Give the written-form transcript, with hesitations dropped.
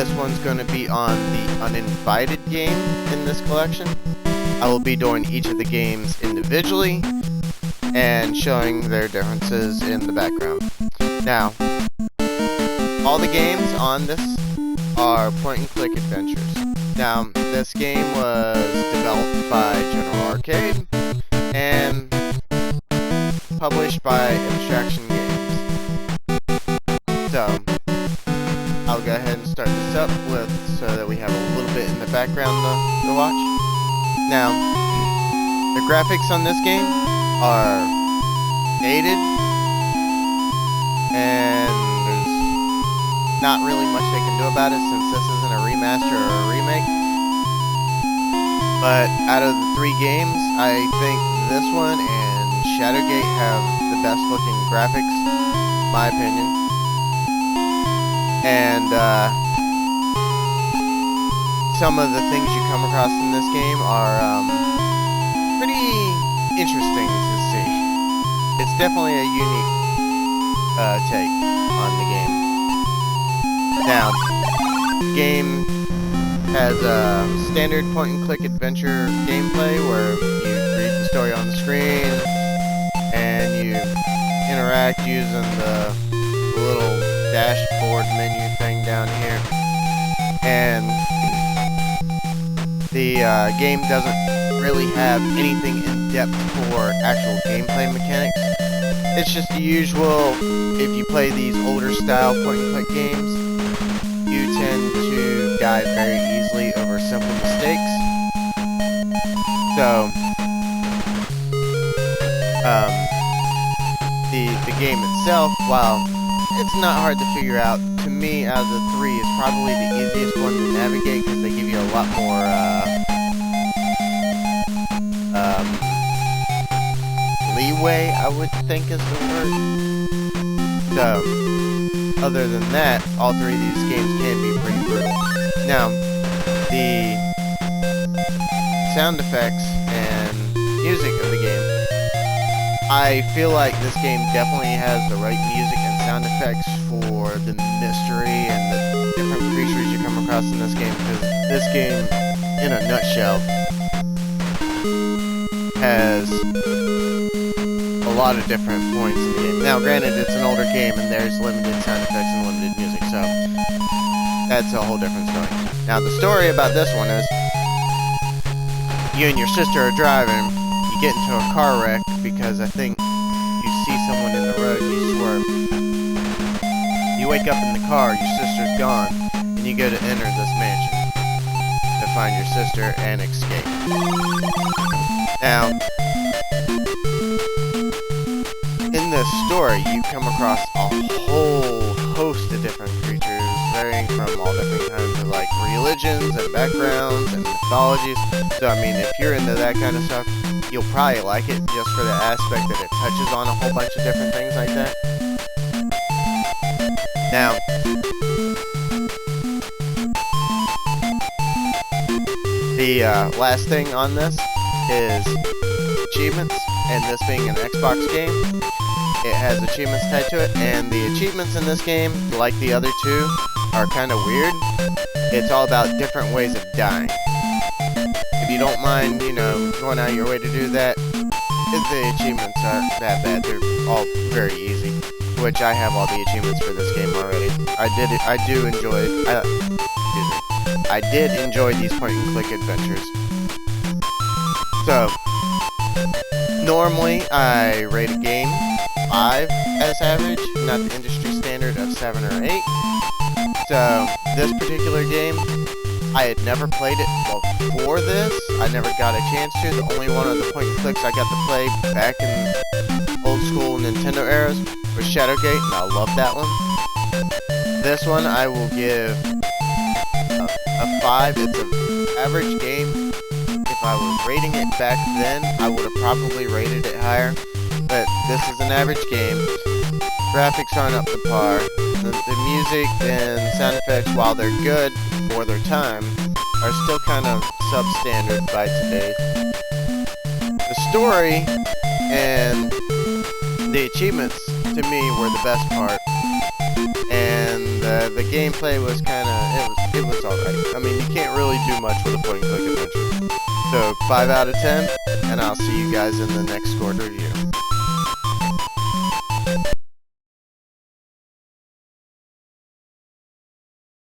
this one's going to be on the Uninvited game in this collection. I will be doing each of the games individually and showing their differences in the background. Now, all the games on this are point-and-click adventures. Now, this game was developed by General Arcade and published by Abstraction Games. So, I'll go ahead and start this up so that we have a little bit in the background to watch. Now, the graphics on this game are dated, and there's not really much they can do about it since this isn't a remaster or a remake. But out of the three games, I think this one and Shadowgate have the best looking graphics, in my opinion. And some of the things you come across in this game are pretty interesting to see. It's definitely a unique take on the game. Now, the game has a standard point-and-click adventure gameplay where you read the story on the screen and you interact using the little dashboard menu thing down here. And the game doesn't really have anything in depth for actual gameplay mechanics. It's just the usual. If you play these older style point-and-click games, you tend to die very easily over simple mistakes. So, the game itself, while it's not hard to figure out, to me, out of the three, it's probably the easiest one to navigate because they give you a lot more leeway, I would think is the word. So, other than that, all three of these games can be pretty brutal. Now, the sound effects and music of the game, I feel like this game definitely has the right music and sound effects for the mystery and the different creatures you come across in this game, because this game, in a nutshell, has a lot of different points in the game. Now, granted, it's an older game and there's limited sound effects and limited music, so that's a whole different story. Now, the story about this one is you and your sister are driving, you get into a car wreck because I think you see someone in the road, you swerve. You wake up in the car, your sister's gone, and you go to enter this mansion to find your sister and escape. Now, in this story, you come across a whole host of different creatures, varying from all different kinds of like religions and backgrounds and mythologies. So I mean, if you're into that kind of stuff, you'll probably like it just for the aspect that it touches on a whole bunch of different things like that. Now, the last thing on this is achievements, and this being an Xbox game, it has achievements tied to it, and the achievements in this game, like the other two, are kind of weird. It's all about different ways of dying. If you don't mind, you know, going out of your way to do that, the achievements aren't that bad. They're all very easy, which I have all the achievements for this game already. I did enjoy these point-and-click adventures. So, normally I rate a game 5 as average, not the industry standard of 7 or 8. So, this particular game, I had never played it before this. I never got a chance to. The only one of the point-and-clicks I got to play back in old school Nintendo eras was Shadowgate, and I loved that one. This one I will give a 5. It's an average game. If I was rating it back then, I would have probably rated it higher. But this is an average game. Graphics aren't up to par. The music and sound effects, while they're good for their time, are still kind of substandard by today. The story and the achievements, to me, were the best part. And the gameplay was kind of, it alright. I mean, you can't really do much with a point-and-click adventure. So, 5 out of 10, and I'll see you guys in the next scored review.